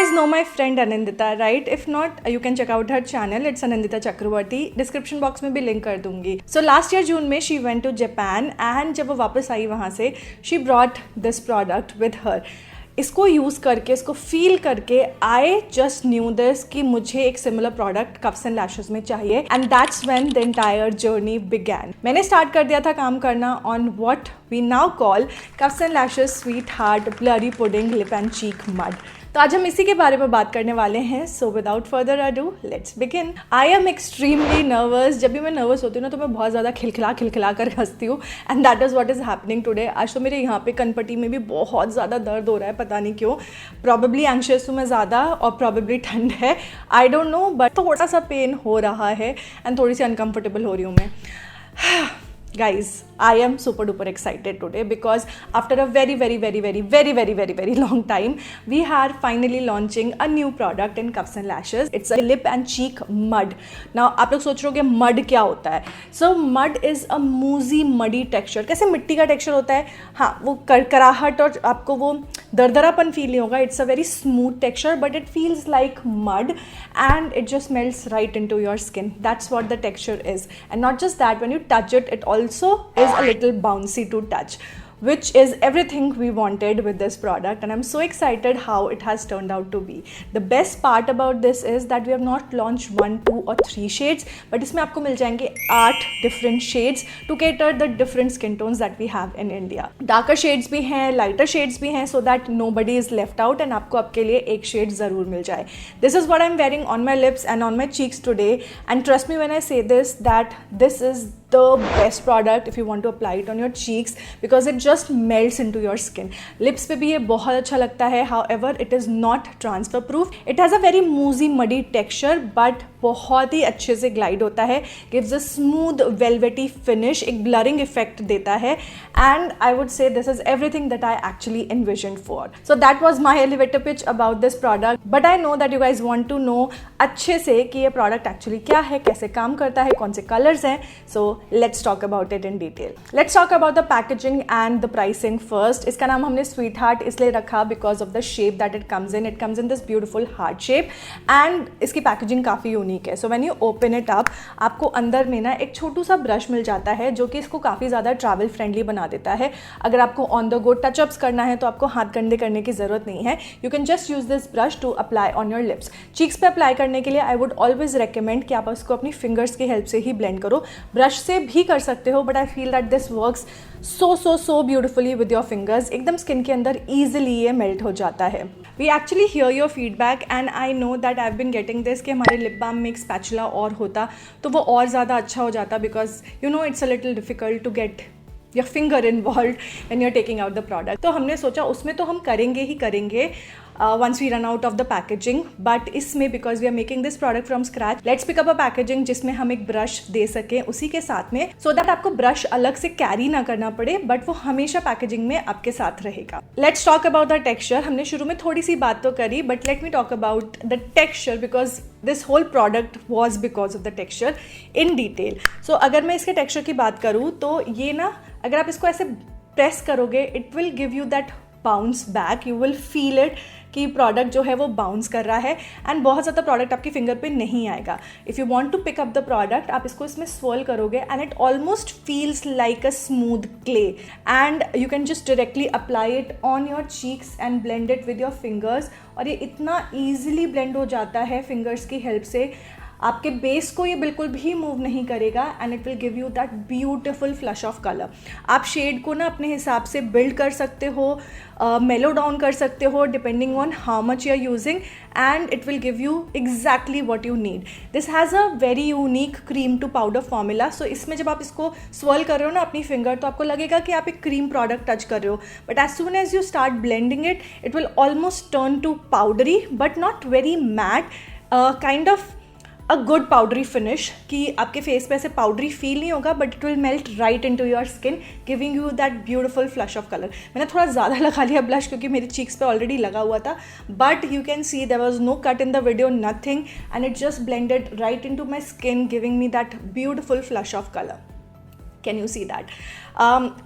guys know my friend Anindita, right? If not, you can check out her channel. It's Anindita Chakravarti. Description box में भी link कर दूंगी. So last year June में she went to Japan and जब वो वापस आई वहाँ से she brought this product with her. इसको यूज़ करके, इसको फील करके आई जस्ट न्यू दिस कि मुझे एक similar product cuffs and lashes में चाहिए and that's when the entire journey began. मैंने स्टार्ट कर दिया था काम करना on what we now call cuffs and lashes sweetheart blurry pudding lip and cheek mud. तो आज हम इसी के बारे में बात करने वाले हैं. So without further ado let's begin. I am extremely nervous. जब भी मैं नर्वस होती हूँ ना तो मैं बहुत ज़्यादा खिलखिला कर हंसती हूँ and that is what is happening today. आज तो मेरे यहाँ पे कनपट्टी में भी बहुत ज़्यादा दर्द हो रहा है, पता नहीं क्यों. प्रॉबेबली एंग्शियस हूँ मैं ज़्यादा और प्रॉबेबली ठंड है, आई डोंट नो, बट थोड़ा सा पेन हो रहा है एंड थोड़ी सी अनकम्फर्टेबल हो रही हूँ मैं. Guys, I am super duper excited today because after a very long time, we are finally launching a new product in Cuffs and Lashes. It's a lip and cheek mud. Now, आप लोग सोच रहे हो कि mud क्या होता है? So, mud is a moussey muddy texture. कैसे मिट्टी का texture होता है? हाँ, वो कराहट और आपको वो दरदरापन फील नहीं होगा. It's a very smooth texture, but it feels like mud and it just melts right into your skin. That's what the texture is. And not just that, when you touch it, it also is a little bouncy to touch, which is everything we wanted with this product, and I'm so excited how it has turned out to be. The best part about this is that we have not launched 1, 2 or 3 shades, but इसमें आपको मिल जाएंगे 8 different shades to cater the different skin tones that we have in India. Darker shades भी हैं, lighter shades भी हैं, so that nobody is left out and आपको आपके लिए एक shade ज़रूर मिल जाए. This is what I'm wearing on my lips and on my cheeks today, and trust me when I say this that this is the best product if you want to apply it on your cheeks because it just melts into your skin. Lips पे भी ये बहुत अच्छा लगता है. However, it is not transfer proof. It has a very moussey muddy texture, but बहुत ही अच्छे से glide होता है. Gives a smooth velvety finish. एक blurring effect देता है. And I would say this is everything that I actually envisioned for. So that was my elevator pitch about this product. But I know that you guys want to know अच्छे से कि ये product actually क्या है, कैसे काम करता है, कौन से colors हैं. So let's talk about it in detail. Let's talk about the packaging and the pricing first. इसका नाम हमने Sweetheart इसलिए रखा because of the shape that it comes in. It comes in this beautiful heart shape and इसकी packaging काफ़ी unique है. So when you open it up, आपको अंदर में ना एक छोटू सा ब्रश मिल जाता है जो कि इसको काफ़ी ज़्यादा ट्रैवल फ्रेंडली बना देता है. अगर आपको ऑन द गो टचअप्स करना है तो आपको हाथ गंदे करने की ज़रूरत नहीं है. You can just use this brush to apply on your lips. Cheeks पे अप्लाई करने के लिए आई वुड ऑलवेज रिकमेंड कि आप उसको अपनी फिंगर्स की हेल्प से ही ब्लेंड करो. ब्रश से भी कर सकते हो, but I feel that this works so beautifully with your fingers. एकदम स्किन के अंदर ईजिली ये मेल्ट हो जाता है. We actually hear your feedback and I know that I have been getting this कि हमारे लिप बाम में एक स्पैचुला और होता तो वो और ज़्यादा अच्छा हो जाता because you know it's a little difficult to get your finger involved when you're taking out the product. तो हमने सोचा उसमें तो हम करेंगे ही करेंगे once we run out of the packaging, but इसमें because we are making this product from scratch, let's pick up a packaging जिसमें हम एक ब्रश दे सकें उसी के साथ में, so that आपको ब्रश अलग से कैरी ना करना पड़े, बट वो हमेशा पैकेजिंग में आपके साथ रहेगा. Let's talk about the texture. हमने शुरू में थोड़ी सी बात तो करी, but let me talk about the texture because this whole product was because of the texture in detail. So अगर मैं इसके texture की बात करूँ तो ये ना अगर आप इसको ऐसे प्रेस करोगे it will give you that bounce back. You will feel it कि प्रोडक्ट जो है वो बाउंस कर रहा है एंड बहुत ज़्यादा प्रोडक्ट आपकी फिंगर पे नहीं आएगा. If you want to pick up the product आप इसको इसमें स्वर्ल करोगे and it almost feels like a smooth clay and you can just directly apply it on your cheeks and blend it with your fingers. और ये इतना easily blend हो जाता है फिंगर्स की हेल्प से. आपके बेस को ये बिल्कुल भी मूव नहीं करेगा and it will give you that beautiful flush of colour. आप शेड को ना अपने हिसाब से बिल्ड कर सकते हो, मेलो डाउन कर सकते हो depending on how much you are using and it will give you exactly what you need. This has a very unique cream to powder formula. So इसमें जब आप इसको स्वर्ल कर रहे हो ना अपनी फिंगर तो आपको लगेगा कि आप एक क्रीम प्रोडक्ट टच कर रहे हो, but as soon as you start blending it it will almost turn to powdery but not very matte, kind of a good powdery finish कि आपके फेस पे ऐसे पाउडरी फील नहीं होगा but it will melt right into your skin giving you that beautiful flush of colour. मैंने थोड़ा ज़्यादा लगा लिया ब्लश क्योंकि मेरी चीक्स पे ऑलरेडी लगा हुआ था, but you can see there was no cut in the video, nothing, and it just blended right into my skin giving me that beautiful flush of colour. Can you see that?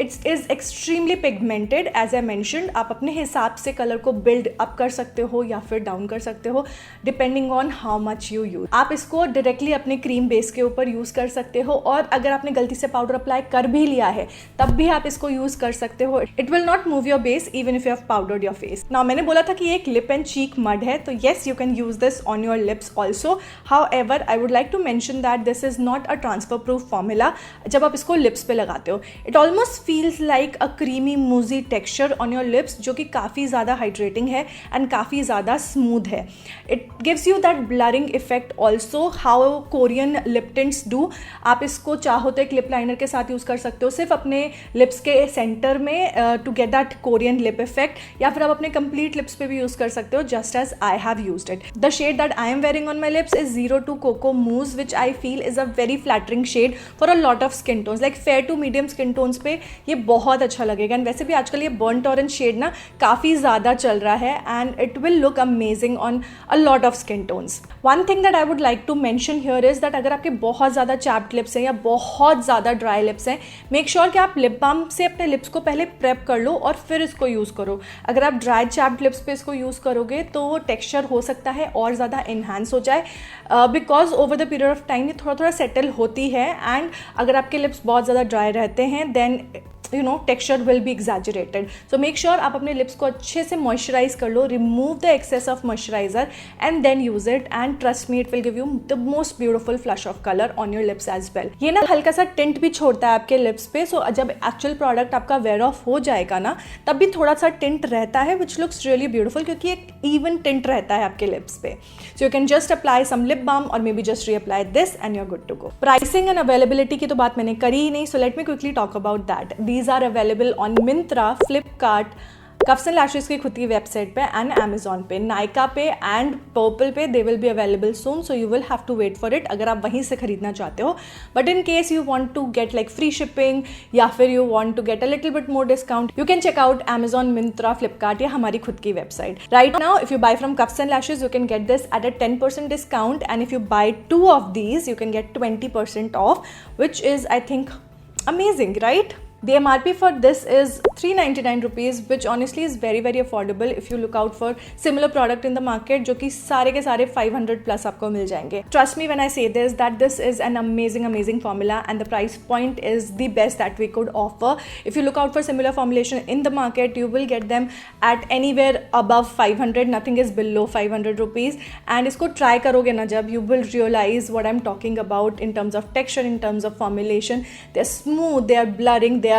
It's is extremely pigmented as I mentioned. आप अपने हिसाब से colour को build up कर सकते हो या फिर डाउन कर सकते हो depending on how much you use. आप इसको डायरेक्टली अपने क्रीम बेस के ऊपर यूज़ कर सकते हो, और अगर आपने गलती से पाउडर अप्लाई कर भी लिया है तब भी आप इसको यूज़ कर सकते हो. It will not move your base even if you have powdered your face. Now मैंने बोला था कि ये एक लिप एंड चीक मड है, तो yes you can use this on your lips also. However I would like to mention that this is not a transfer proof formula. जब आप इसको लिप्स पे लगाते हो it almost feels like a creamy moussey texture on your lips, जो कि काफ़ी ज़्यादा हाइड्रेटिंग है एंड काफ़ी ज़्यादा स्मूथ है. It gives you that blurring effect also how Korean lip tints do. आप इसको चाहो तो एक लिप लाइनर के साथ यूज़ कर सकते हो सिर्फ अपने लिप्स के सेंटर में to get that Korean lip effect, या फिर आप अपने कंप्लीट लिप्स पे भी यूज़ कर सकते हो just as I have used it. The shade that I am wearing on my lips is 02 Cocoa Mousse, which I feel is a very flattering shade for a lot of skin tones, like fair to medium skin tones पे ये बहुत अच्छा लगेगा. And वैसे भी आजकल ये burnt orange shade ना काफ़ी ज़्यादा चल रहा है and it will look amazing on a lot of skin tones. One thing that I would like to mention here is that अगर आपके बहुत ज़्यादा चैप्ड लिप्स हैं या बहुत ज़्यादा ड्राई लिप्स हैं, मेक श्योर कि आप लिप बाम से अपने लिप्स को पहले प्रेप कर लो और फिर इसको यूज़ करो. अगर आप ड्राई चैप्ड लिप्स पे इसको यूज़ करोगे तो टेक्सचर हो सकता है और ज़्यादा इन्हांस हो जाए, because over the period of time ये थोड़ा थोड़ा सेटल होती है. एंड अगर आपके लिप्स बहुत ज़्यादा ड्राई रहते हैं then you know texture will be exaggerated. So make sure आप अपने लिप्स को अच्छे से मॉइस्चराइज कर लो, remove the excess of moisturiser and then use it, and trust me it will give you the most beautiful flush of colour on your lips as well. ये ना हल्का सा टिंट भी छोड़ता है आपके लिप्स पे, सो जब एक्चुअल प्रोडक्ट आपका वेयर ऑफ हो जाएगा ना तब भी थोड़ा सा टिंट रहता है विच लुक्स रियली ब्यूटीफुल, क्योंकि एक इवन टिंट रहता है आपके लिप्स पे. So you can just apply some lip balm और maybe just reapply this and you are good to go. Pricing and availability की तो बात मैंने करी ही नहीं, so let me quickly talk about that. These are available on Myntra, Flipkart, cuffs and lashes की खुद की वेबसाइट पे एंड Amazon पे, नायका पे एंड पर्पल पे. They will be available soon, so you will have to wait for it अगर आप वहीं से खरीदना चाहते हो. But in case you want to get like free shipping या फिर you want to get a little bit more discount, you can check out Amazon, Myntra, Flipkart या हमारी खुद की website. Right now if you buy from cuffs and lashes you can get this eight a 10% discount, and if you buy 2 of these you can get 20% off, which is I think amazing, right? The MRP for this is 399 rupees, which honestly is very very affordable if you look out for similar product in the market, जो कि सारे के सारे 500 plus आपको मिल जाएंगे. Trust me when I say this that this is an amazing formula and the price point is the best that we could offer. If you look out for similar formulation in the market, you will get them at anywhere above 500. Nothing is below 500 rupees. And इसको try करोगे ना जब, you will realize what I'm talking about in terms of texture, in terms of formulation. They're smooth, they are blurring, they are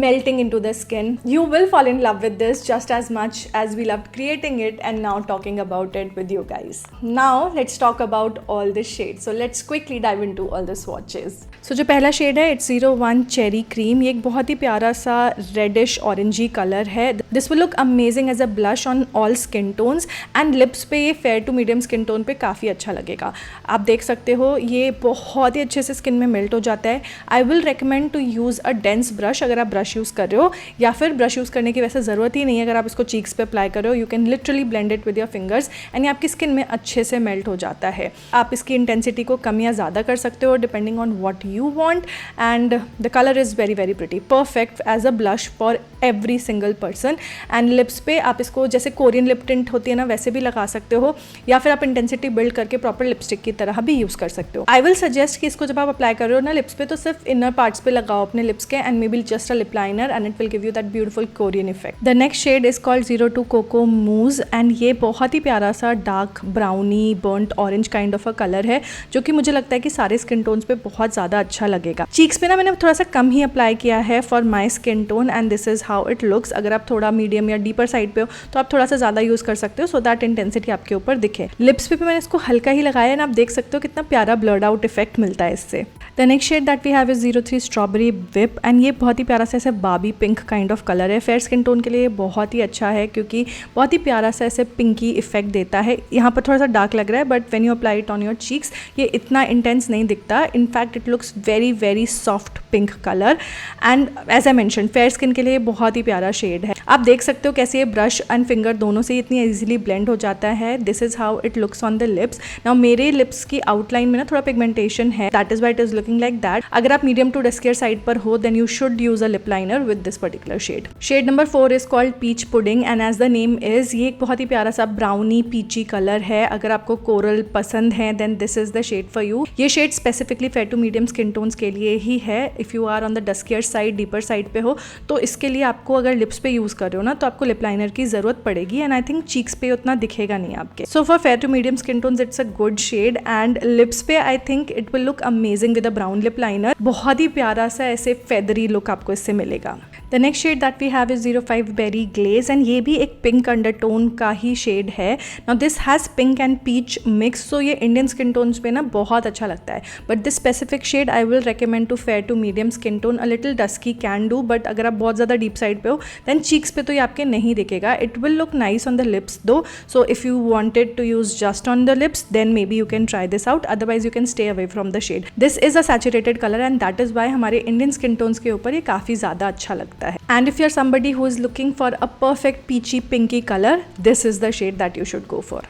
melting into the skin. You will fall in love with this just as much as we loved creating it and now talking about it with you guys. Now let's talk about all the shades. So let's quickly dive into all the swatches. So जो पहला shade है it's 01 Cherry Cream. ये एक बहुत ही प्यारा सा reddish orangey colour है. This will look amazing as a blush on all skin tones and lips पे ये fair to medium skin tone पे काफ़ी अच्छा लगेगा. आप देख सकते हो ये बहुत ही अच्छे से स्किन में मेल्ट हो जाता है. I will recommend to use a dense brush अगर आप ब्रश यूज़ कर रहे हो, या फिर ब्रश यूज़ करने की वैसे ज़रूरत ही नहीं है. अगर आप इसको चीक्स पे अप्लाई कर रहे हो, you can literally blend it with your fingers and ये आपकी स्किन में अच्छे से मेल्ट हो जाता है. आप इसकी इंटेंसिटी को कम या ज़्यादा कर सकते हो depending on what you want, and the colour is very very pretty, perfect as a blush for every single person. And lips पे आप इसको जैसे कोरियन लिप टिंट होती है ना वैसे भी लगा सकते हो, या फिर आप इंटेंसिटी बिल्ड करके प्रॉपर लिपस्टिक की तरह भी यूज़ कर सकते हो. आई विल सजेस्ट कि इसको जब आप अप्लाई कर रहे हो ना लिप्स पे, तो सिर्फ इनर पार्ट्स पे लगाओ अपने लिप्स के, and may be just a lip liner and it will give you that beautiful Korean effect. The next shade is called 02 Cocoa Mousse and ये बहुत ही प्यारा सा dark brownie burnt orange kind of a colour है, जो कि मुझे लगता है कि सारे स्किन टोन्स पे बहुत ज़्यादा अच्छा लगेगा. चीक्स पे ना मैंने थोड़ा सा कम ही अप्लाई किया है for my skin tone and this is how it looks. अगर आप थोड़ा मीडियम या डीपर साइड पे हो तो आप थोड़ा सा ज़्यादा यूज़ कर सकते हो सो दैट इंटेंसिटी आपके ऊपर दिखे. लिप्स पे भी मैंने इसको हल्का ही लगाया है, आप देख सकते हो कितना प्यारा ब्लर्ड आउट इफेक्ट मिलता है इससे. The next shade that we have is 03 Strawberry Whip and ये बहुत ही प्यारा सा ऐसे बाबी पिंक काइंड ऑफ कलर है. फेयर स्किन टोन के लिए बहुत ही अच्छा है क्योंकि बहुत ही प्यारा सा ऐसे पिंकी इफेक्ट देता है. यहाँ पर थोड़ा सा डार्क लग रहा है but when you apply it on your cheeks ये इतना इंटेंस नहीं दिखता. In fact it looks very very soft pink colour and as I mention fair skin के लिए बहुत ही प्यारा शेड है। आप देख सकते हो कैसे ये ब्रश एंड फिंगर दोनों से इतनी ईजिली ब्लेंड हो जाता है। This is how it looks on the lips. Now मेरे लिप्स की आउटलाइन में ना थोड़ा पिगमेंटेशन है, that is why it is looking like that. अगर आप मीडियम टू डस्कियर साइड पर हो then you should use a lip liner with this particular shade. Shade number 4 is called peach pudding and as the name is, ये एक बहुत ही प्यारा सा ब्राउनी पीची कलर है। अगर आपको कोरल पसंद है then this is the shade for you. ये shade specifically fair to medium skin tones के लिए ही है। If you are on the duskier side, deeper side पे हो तो इसके लिए आपको अगर लिप्स पे यूज कर रहे हो ना तो आपको लिप लाइनर की जरूरत पड़ेगी एंड आई थिंक चीक्स पे उतना दिखेगा नहीं आपके। So for fair to medium skin tones it's a good shade and lips पे I think it will look amazing with a brown lip liner. बहुत ही प्यारा सा ऐसे फेदरी लुक आपको इससे मिलेगा। The next shade that we have is 05 berry glaze and ये भी एक पिंक अंडरटोन का ही शेड है। Now this has pink and peach mix, so ये इंडियन स्किन टोन्स पे ना बहुत अच्छा लगता है। But this specific shade I will recommend to fair to medium skin tone. A little dusky can do, but अगर आप बहुत ज़्यादा डीप साइड पे हो देन चीक्स पे तो ये आपके नहीं दिखेगा। It will look nice on the lips though, so if you wanted to use just on the lips then maybe you can try this out, otherwise you can stay away from the shade. This is a saturated colour and that is why हमारे Indian skin tones के ऊपर ये काफ़ी ज़्यादा अच्छा लगता है। And if you are somebody who is looking for a perfect peachy pinky color, this is the shade that you should go for.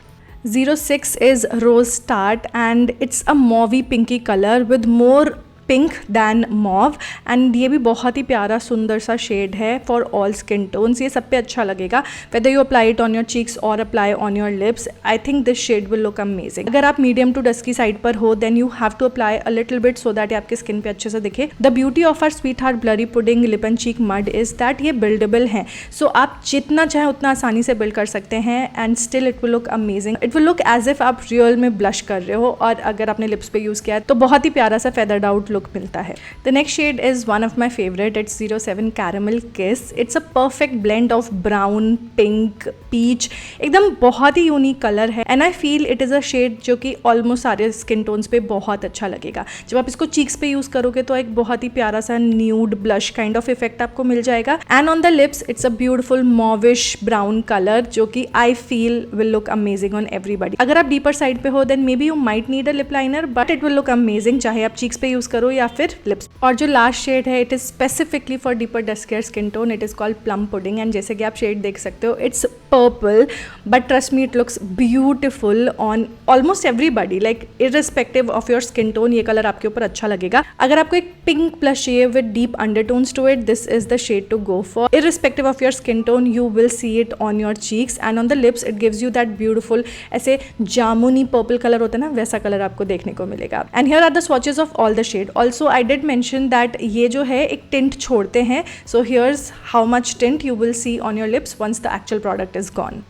06 is Rose Tart and it's a mauvey pinky color with more pink than mauve and ये भी बहुत ही प्यारा सुंदर सा shade है for all skin tones. ये सब पे अच्छा लगेगा whether you apply it on your cheeks और apply on your lips. I think this shade will look amazing. अगर आप मीडियम टू डस्की साइड पर हो then you have to apply a little bit so that ये आपके skin पे अच्छे से दिखे। The beauty of our sweetheart blurry pudding lip and cheek mud is that ये बिल्डेबल है, सो आप जितना चाहे उतना आसानी से बिल्ड कर सकते हैं and still it will look amazing. It will look as if आप रियल में ब्लश कर रहे हो और अगर आपने लिप्स पे यूज किया है तो बहुत ही प्यारा सा फेदर्ड आउट लुक मिलता है। The next shade is one of my favourite, it's 07 caramel kiss. It's a perfect blend of brown, pink, peach, एकदम बहुत ही यूनिक कलर है and I feel it is a shade जो कि almost सारे skin tones पे बहुत अच्छा लगेगा। जब आप इसको चीक्स पे यूज करोगे तो एक बहुत ही प्यारा सा nude blush kind of effect आपको मिल जाएगा and on the lips it's a beautiful mauvish brown colour जो कि I feel will look amazing on everybody. अगर आप डीपर साइड पे हो then maybe you might need a lip liner but it will look amazing, चाहे आप cheeks पे use करो या फिर लिप्स। और जो लास्ट शेड है it is specifically for deeper duskier skin tone, it is called plum pudding and जैसे कि आप शेड देख सकते हो it's purple but trust me it looks beautiful on almost everybody, like irrespective of your skin tone ये colour आपके ऊपर अच्छा लगेगा। अगर आपको एक पिंक प्लस चाहिए with deep undertones to it this is the shade to go for. Irrespective of your skin tone you will see it on your cheeks and on the lips it gives you that beautiful ऐसे जामुनी purple colour होता है ना, वैसा colour आपको देखने को मिलेगा। And here are the swatches of all the shade. Also I did mention that ये जो है एक टिंट छोड़ते हैं, so here's how much tint you will see on your lips once the actual product is gone.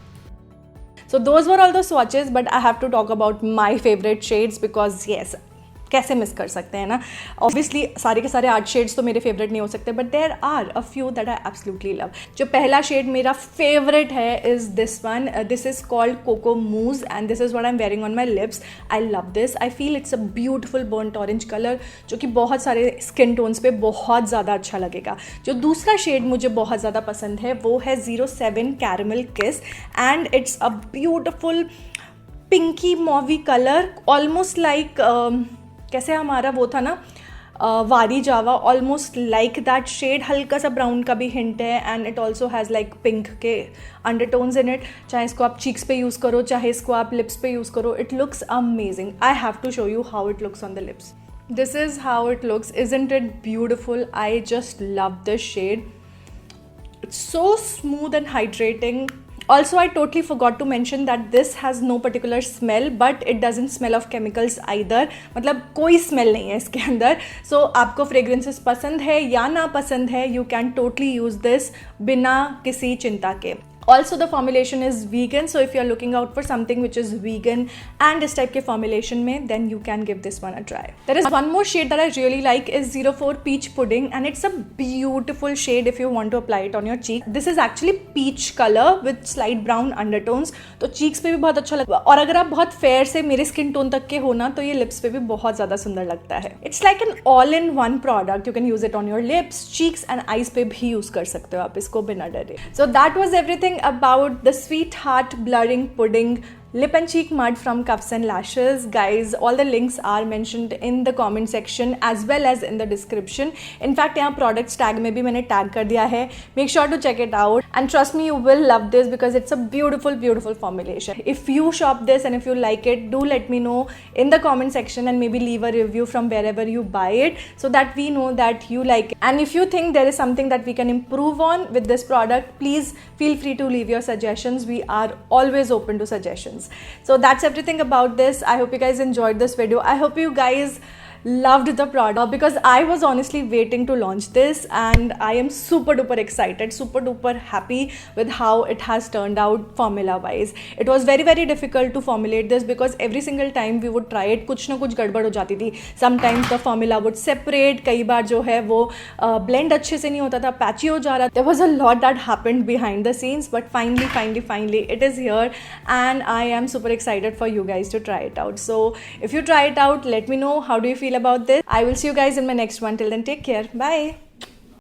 So those were all the swatches, but I have to talk about my favorite shades because yes, कैसे miss कर सकते हैं ना। Obviously सारे के सारे 8 shades तो मेरे फेवरेट नहीं हो सकते but there are a few that I absolutely love. जो पहला शेड मेरा फेवरेट है is this one, this is called coco mousse and this is what I am wearing on my lips. I love this, I feel it's a beautiful burnt orange colour जो कि बहुत सारे skin tones पे बहुत ज़्यादा अच्छा लगेगा। जो दूसरा शेड मुझे बहुत ज़्यादा पसंद है वो है 07 caramel kiss and it's a beautiful pinky mauvey colour almost like कैसे हमारा वो था ना वारी जावा, ऑलमोस्ट लाइक दैट शेड। हल्का सा ब्राउन का भी हिंट है and it also has like pink के अंडरटोन्स इन इट। चाहे इसको आप चीक्स पे यूज़ करो चाहे इसको आप लिप्स पे यूज़ करो, it looks amazing. I have to show you how it looks on the lips. This is how it looks. Isn't it beautiful? I just love this shade. It's so smooth and hydrating. Also, I totally forgot to mention that this has no particular smell, but it doesn't smell of chemicals either. मतलब कोई smell नहीं है इसके अंदर. So आपको fragrances पसंद है या ना पसंद है, you can totally use this बिना किसी चिंता के. Also the formulation is vegan, so if you are looking out for something which is vegan and इस type के formulation में, then you can give this one a try. There is one more shade that I really like is 04 peach pudding and it's a beautiful shade if you want to apply it on your cheek. This is actually peach color with slight brown undertones, तो cheeks पे भी बहुत अच्छा लगता है और अगर आप बहुत fair से मेरे skin tone तक के हो ना तो ये lips पे भी बहुत ज़्यादा सुंदर लगता है. It's like an all-in-one product. You can use it on your lips, cheeks and eyes पे भी use कर सकते हो आप इसको बिना डरे. So that was everything about the Sweetheart Blurring Pudding lip and cheek mud from Cuffs and Lashes. Guys, all the links are mentioned in the comment section as well as in the description. In fact, यहाँ products tag में भी मैंने tag कर दिया है. Make sure to check it out and trust me, you will love this because it's a beautiful formulation. If you shop this and if you like it, do let me know in the comment section and maybe leave a review from wherever you buy it so that we know that you like it. And if you think there is something that we can improve on with this product, please feel free to leave your suggestions. We are always open to suggestions. So that's everything about this. I hope you guys enjoyed this video. I hope you guys loved the product because I was honestly waiting to launch this and I am super duper excited, super duper happy with how it has turned out formula wise. It was very difficult to formulate this because every single time we would try it कुछ ना कुछ गड़बड़ हो जाती थी. Sometimes the formula would separate, कई बार जो है वो blend अच्छे से नहीं होता था, patchy हो जा रहा. There was a lot that happened behind the scenes, but finally it is here and I am super excited for you guys to try it out. So if you try it out, let me know how do you feel about this. I will see you guys in my next one. Till then, take care. Bye.